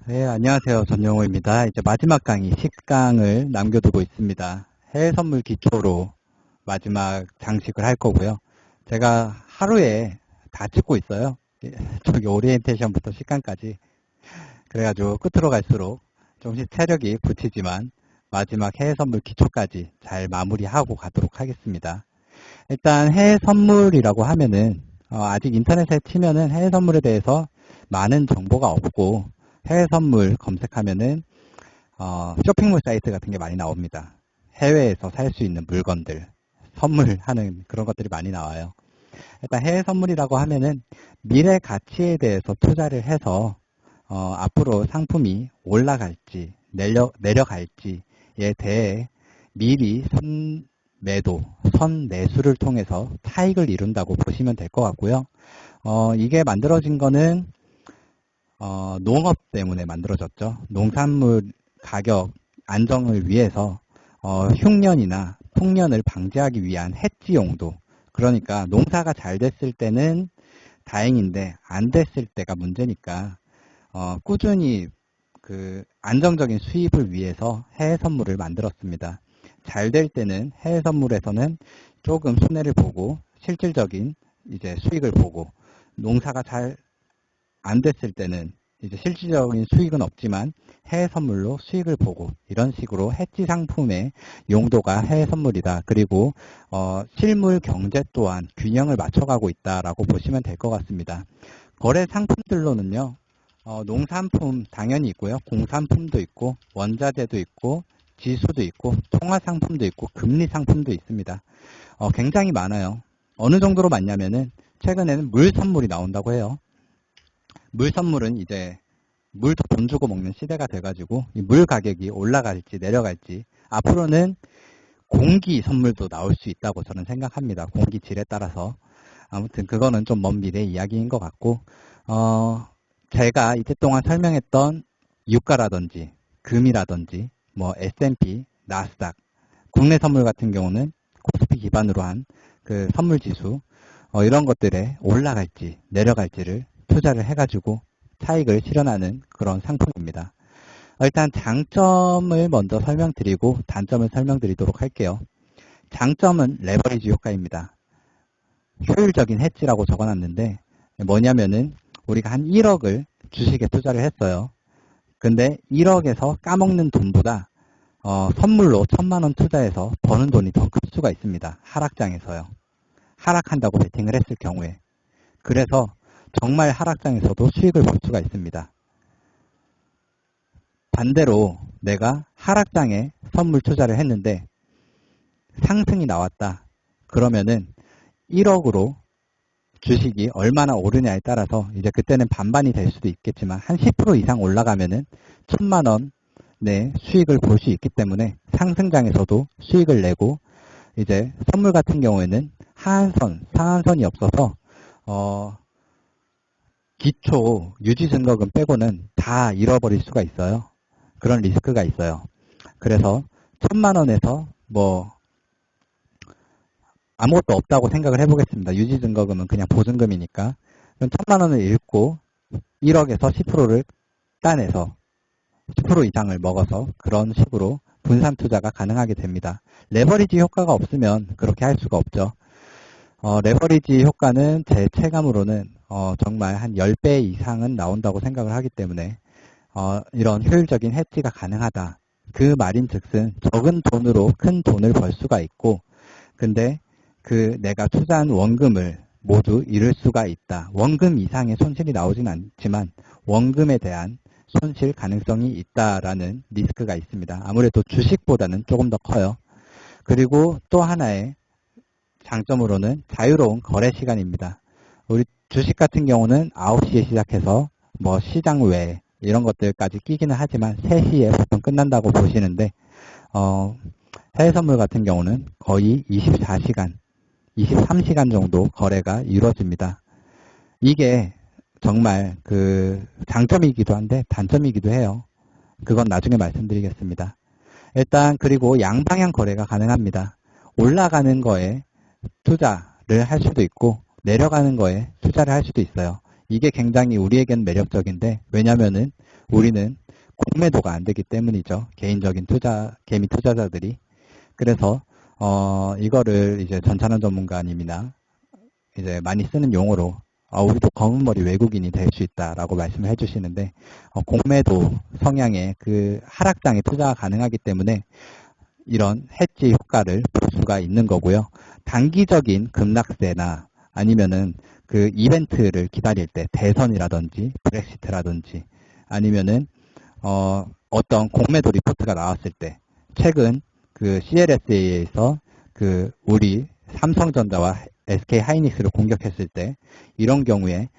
네, 안녕하세요. 전영호입니다. 이제 마지막 강의 10강을 남겨두고 있습니다. 해외 선물 기초로 마지막 장식을 할 거고요. 제가 하루에 다 찍고 있어요. 저기 오리엔테이션부터 10강까지. 그래가지고 끝으로 갈수록 조금씩 체력이 붙이지만 마지막 해외 선물 기초까지 잘 마무리하고 가도록 하겠습니다. 일단 해외 선물이라고 하면은 아직 인터넷에 치면은 해외 선물에 대해서 많은 정보가 없고 해외 선물 검색하면은 쇼핑몰 사이트 같은 게 많이 나옵니다. 해외에서 살 수 있는 물건들, 선물하는 그런 것들이 많이 나와요. 일단 해외 선물이라고 하면은 미래 가치에 대해서 투자를 해서 앞으로 상품이 올라갈지 내려갈지에 대해 미리 선매도, 선매수를 통해서 차익을 이룬다고 보시면 될 것 같고요. 이게 만들어진 거는 농업 때문에 만들어졌죠. 농산물 가격 안정을 위해서 흉년이나 풍년을 방지하기 위한 해지 용도. 그러니까 농사가 잘 됐을 때는 다행인데 안 됐을 때가 문제니까 꾸준히 그 안정적인 수입을 위해서 해외 선물을 만들었습니다. 잘 될 때는 해외 선물에서는 조금 손해를 보고 실질적인 이제 수익을 보고 농사가 잘 안 됐을 때는 이제 실질적인 수익은 없지만 해외 선물로 수익을 보고 이런 식으로 해지 상품의 용도가 해외 선물이다. 그리고 실물 경제 또한 균형을 맞춰가고 있다라고 보시면 될 것 같습니다. 거래 상품들로는요. 농산품 당연히 있고요. 공산품도 있고 원자재도 있고 지수도 있고 통화 상품도 있고 금리 상품도 있습니다. 굉장히 많아요. 어느 정도로 많냐면은 최근에는 물 선물이 나온다고 해요. 물 선물은 이제 물도 돈 주고 먹는 시대가 돼가지고 이 물 가격이 올라갈지 내려갈지 앞으로는 공기 선물도 나올 수 있다고 저는 생각합니다. 공기 질에 따라서 아무튼 그거는 좀 먼 미래 이야기인 것 같고 제가 이때 동안 설명했던 유가라든지 금이라든지 뭐 S&P, 나스닥 국내 선물 같은 경우는 코스피 기반으로 한 그 선물 지수 이런 것들에 올라갈지 내려갈지를 투자를 해가지고 차익을 실현하는 그런 상품입니다. 일단 장점을 먼저 설명드리고 단점을 설명드리도록 할게요. 장점은 레버리지 효과입니다. 효율적인 해지라고 적어놨는데 뭐냐면은 우리가 한 1억을 주식에 투자를 했어요. 근데 1억에서 까먹는 돈보다 선물로 1,000만 원 투자해서 버는 돈이 더 클 수가 있습니다. 하락장에서요. 하락한다고 베팅을 했을 경우에. 그래서 정말 하락장에서도 수익을 볼 수가 있습니다. 반대로 내가 하락장에 선물 투자를 했는데 상승이 나왔다. 그러면은 1억으로 주식이 얼마나 오르냐에 따라서 이제 그때는 반반이 될 수도 있겠지만 한 10% 이상 올라가면은 1,000만 원의 수익을 볼 수 있기 때문에 상승장에서도 수익을 내고 이제 선물 같은 경우에는 하한선, 상한선이 없어서 기초 유지증거금 빼고는 다 잃어버릴 수가 있어요. 그런 리스크가 있어요. 그래서 1,000만 원에서 뭐 아무것도 없다고 생각을 해보겠습니다. 유지증거금은 그냥 보증금이니까. 그럼 1,000만 원을 잃고 1억에서 10%를 따내서 10% 이상을 먹어서 그런 식으로 분산 투자가 가능하게 됩니다. 레버리지 효과가 없으면 그렇게 할 수가 없죠. 레버리지 효과는 제 체감으로는 정말 한 10배 이상은 나온다고 생각을 하기 때문에 이런 효율적인 해지가 가능하다. 그 말인즉슨 적은 돈으로 큰 돈을 벌 수가 있고 근데 그 내가 투자한 원금을 모두 잃을 수가 있다. 원금 이상의 손실이 나오진 않지만 원금에 대한 손실 가능성이 있다라는 리스크가 있습니다. 아무래도 주식보다는 조금 더 커요. 그리고 또 하나의 장점으로는 자유로운 거래 시간입니다. 우리 주식 같은 경우는 9시에 시작해서 뭐 시장 외 이런 것들까지 끼기는 하지만 3시에 보통 끝난다고 보시는데 해외 선물 같은 경우는 거의 24시간, 23시간 정도 거래가 이루어집니다. 이게 정말 그 장점이기도 한데 단점이기도 해요. 그건 나중에 말씀드리겠습니다. 일단 그리고 양방향 거래가 가능합니다. 올라가는 거에 투자를 할 수도 있고 내려가는 거에 투자를 할 수도 있어요. 이게 굉장히 우리에겐 매력적인데 왜냐면은 우리는 공매도가 안 되기 때문이죠. 개인적인 개미 투자자들이. 그래서 이거를 이제 전찬원 전문가님이나 이제 많이 쓰는 용어로 우리도 검은머리 외국인이 될 수 있다라고 말씀을 해주시는데 공매도 성향의 그 하락장에 투자가 가능하기 때문에 이런 해지 효과를 볼 수가 있는 거고요. 단기적인 급락세나 아니면은 그 이벤트를 기다릴 때 대선이라든지 브렉시트라든지 아니면은 어떤 공매도 리포트가 나왔을 때 최근 그 CLSA에서 그 우리 삼성전자와 SK 하이닉스를 공격했을 때 이런 경우에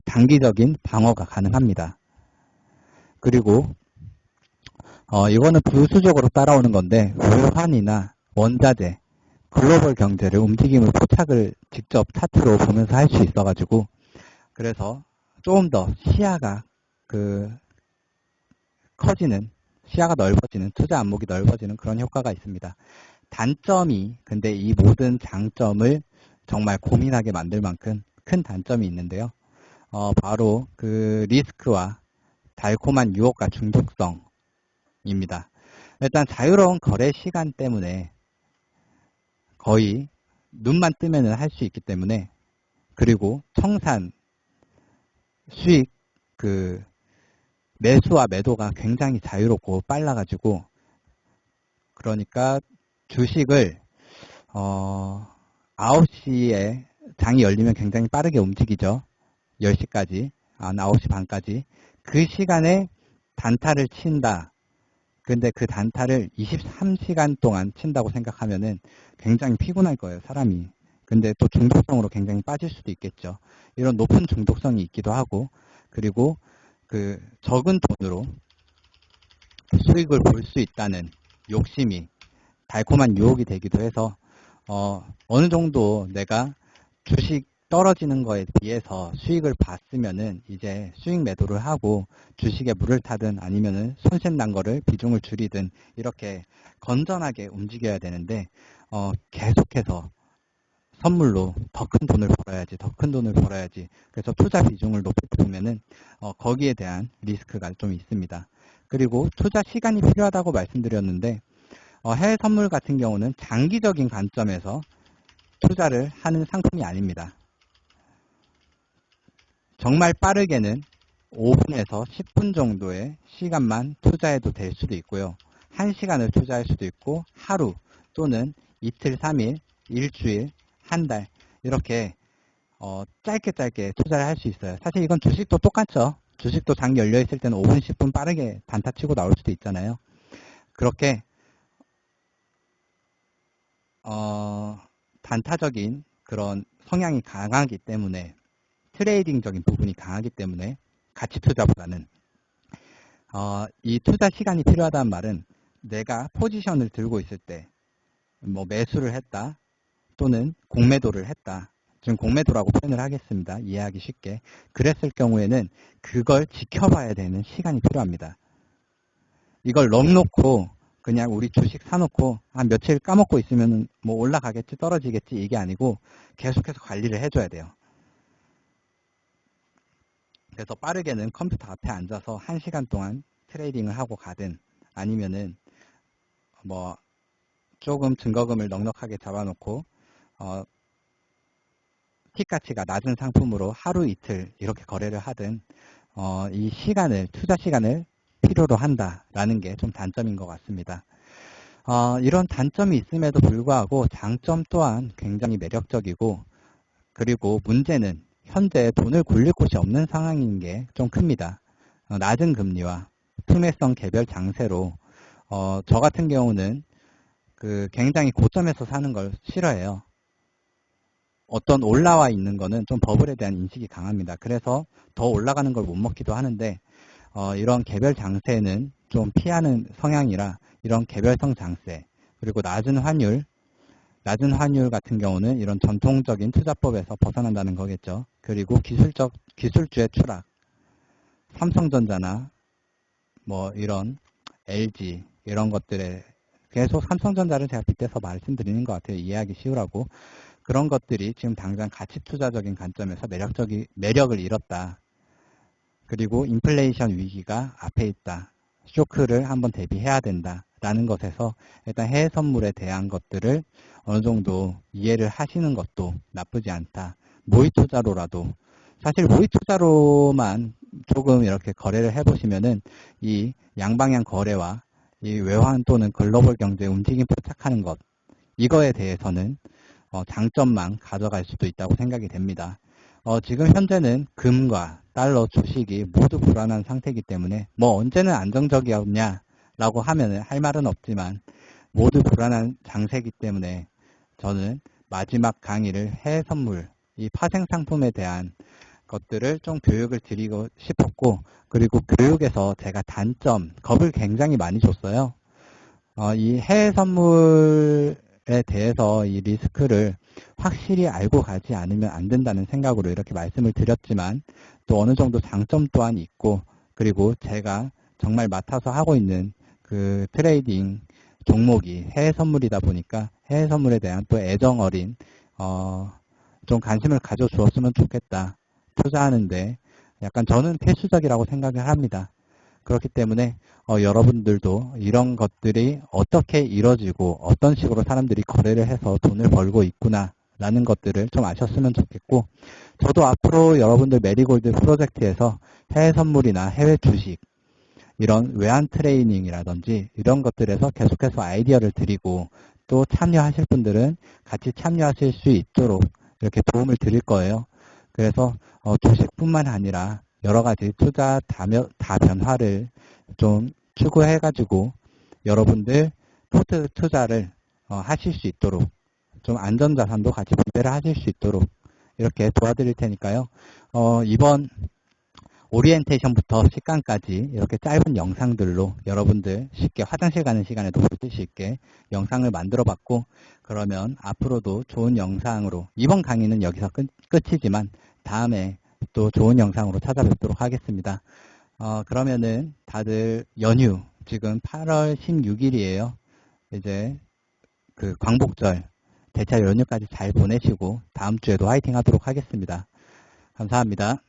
단기적인 방어가 가능합니다. 그리고 이거는 부수적으로 따라오는 건데 외환이나 원자재, 글로벌 경제를 움직임을 포착을 직접 차트로 보면서 할 수 있어가지고 그래서 조금 더 시야가 커지는, 시야가 넓어지는, 투자 안목이 넓어지는 그런 효과가 있습니다. 단점이 근데 이 모든 장점을 정말 고민하게 만들 만큼 큰 단점이 있는데요. 바로 그 리스크와 달콤한 유혹과 중독성입니다. 일단 자유로운 거래 시간 때문에 거의 눈만 뜨면은 할 수 있기 때문에 그리고 청산 수익 매수와 매도가 굉장히 자유롭고 빨라가지고 그러니까 주식을 9시에 장이 열리면 굉장히 빠르게 움직이죠. 10시까지, 9시 반까지. 그 시간에 단타를 친다. 근데 그 단타를 23시간 동안 친다고 생각하면은 굉장히 피곤할 거예요, 사람이. 근데 또 중독성으로 굉장히 빠질 수도 있겠죠. 이런 높은 중독성이 있기도 하고, 그리고 그 적은 돈으로 수익을 볼 수 있다는 욕심이 달콤한 유혹이 되기도 해서 어느 정도 내가 주식 떨어지는 거에 비해서 수익을 봤으면은 이제 수익 매도를 하고 주식에 물을 타든 아니면은 손실 난 거를 비중을 줄이든 이렇게 건전하게 움직여야 되는데 계속해서 선물로 더 큰 돈을 벌어야지, 더 큰 돈을 벌어야지. 그래서 투자 비중을 높게 보면은 거기에 대한 리스크가 좀 있습니다. 그리고 투자 시간이 필요하다고 말씀드렸는데 해외 선물 같은 경우는 장기적인 관점에서 투자를 하는 상품이 아닙니다. 정말 빠르게는 5분에서 10분 정도의 시간만 투자해도 될 수도 있고요. 1시간을 투자할 수도 있고 하루 또는 이틀, 3일, 일주일, 한 달 이렇게 짧게 투자를 할 수 있어요. 사실 이건 주식도 똑같죠. 주식도 장 열려있을 때는 5분, 10분 빠르게 단타 치고 나올 수도 있잖아요. 그렇게 단타적인 그런 성향이 강하기 때문에 트레이딩적인 부분이 강하기 때문에 가치 투자보다는 이 투자 시간이 필요하다는 말은 내가 포지션을 들고 있을 때 뭐 매수를 했다 또는 공매도를 했다. 지금 공매도라고 표현을 하겠습니다. 이해하기 쉽게. 그랬을 경우에는 그걸 지켜봐야 되는 시간이 필요합니다. 이걸 넉놓고 그냥 우리 주식 사놓고 한 며칠 까먹고 있으면 뭐 올라가겠지 떨어지겠지 이게 아니고 계속해서 관리를 해줘야 돼요. 그래서 빠르게는 컴퓨터 앞에 앉아서 1시간 동안 트레이딩을 하고 가든 아니면은 뭐 조금 증거금을 넉넉하게 잡아놓고 틱 가치가 낮은 상품으로 하루 이틀 이렇게 거래를 하든 이 시간을 투자 시간을 필요로 한다라는 게 좀 단점인 것 같습니다. 이런 단점이 있음에도 불구하고 장점 또한 굉장히 매력적이고 그리고 문제는 현재 돈을 굴릴 곳이 없는 상황인 게 좀 큽니다. 낮은 금리와 투매성 개별 장세로 저 같은 경우는 굉장히 고점에서 사는 걸 싫어해요. 어떤 올라와 있는 거는 좀 버블에 대한 인식이 강합니다. 그래서 더 올라가는 걸 못 먹기도 하는데 이런 개별 장세는 좀 피하는 성향이라 이런 개별성 장세 그리고 낮은 환율 같은 경우는 이런 전통적인 투자법에서 벗어난다는 거겠죠. 그리고 기술주의 추락, 삼성전자나 뭐 이런 LG 이런 것들에 계속 삼성전자를 제가 빗대서 말씀드리는 것 같아요. 이해하기 쉬우라고. 그런 것들이 지금 당장 가치 투자적인 관점에서 매력을 잃었다. 그리고 인플레이션 위기가 앞에 있다. 쇼크를 한번 대비해야 된다. 라는 것에서 일단 해외 선물에 대한 것들을 어느 정도 이해를 하시는 것도 나쁘지 않다. 모의 투자로라도 사실 모의 투자로만 조금 이렇게 거래를 해보시면은 이 양방향 거래와 이 외환 또는 글로벌 경제 움직임 포착하는 것 이거에 대해서는 장점만 가져갈 수도 있다고 생각이 됩니다. 지금 현재는 금과 달러, 주식이 모두 불안한 상태이기 때문에 뭐 언제는 안정적이었냐라고 하면 할 말은 없지만 모두 불안한 장세이기 때문에 저는 마지막 강의를 해외 선물, 이 파생 상품에 대한 것들을 좀 교육을 드리고 싶었고 그리고 교육에서 제가 단점, 겁을 굉장히 많이 줬어요. 이 해외 선물에 대해서 이 리스크를 확실히 알고 가지 않으면 안 된다는 생각으로 이렇게 말씀을 드렸지만 또 어느 정도 장점 또한 있고 그리고 제가 정말 맡아서 하고 있는 그 트레이딩 종목이 해외 선물이다 보니까 해외 선물에 대한 또 애정 어린 좀 관심을 가져 주었으면 좋겠다. 투자하는데 약간 저는 필수적이라고 생각을 합니다. 그렇기 때문에 여러분들도 이런 것들이 어떻게 이뤄지고 어떤 식으로 사람들이 거래를 해서 돈을 벌고 있구나 라는 것들을 좀 아셨으면 좋겠고 저도 앞으로 여러분들 메리골드 프로젝트에서 해외 선물이나 해외 주식 이런 외환 트레이닝이라든지 이런 것들에서 계속해서 아이디어를 드리고 또 참여하실 분들은 같이 참여하실 수 있도록 이렇게 도움을 드릴 거예요. 그래서 주식뿐만 아니라 여러 가지 투자 다변화를 좀 추구해가지고 여러분들 포트 투자를 하실 수 있도록 좀 안전자산도 같이 분배를 하실 수 있도록 이렇게 도와드릴 테니까요. 이번 오리엔테이션부터 식강까지 이렇게 짧은 영상들로 여러분들 쉽게 화장실 가는 시간에도 볼 수 있게 영상을 만들어 봤고 그러면 앞으로도 좋은 영상으로 이번 강의는 여기서 끝이지만 다음에 또 좋은 영상으로 찾아뵙도록 하겠습니다. 그러면은 다들 연휴 지금 8월 16일이에요. 이제 그 광복절 대차 연휴까지 잘 보내시고 다음 주에도 화이팅 하도록 하겠습니다. 감사합니다.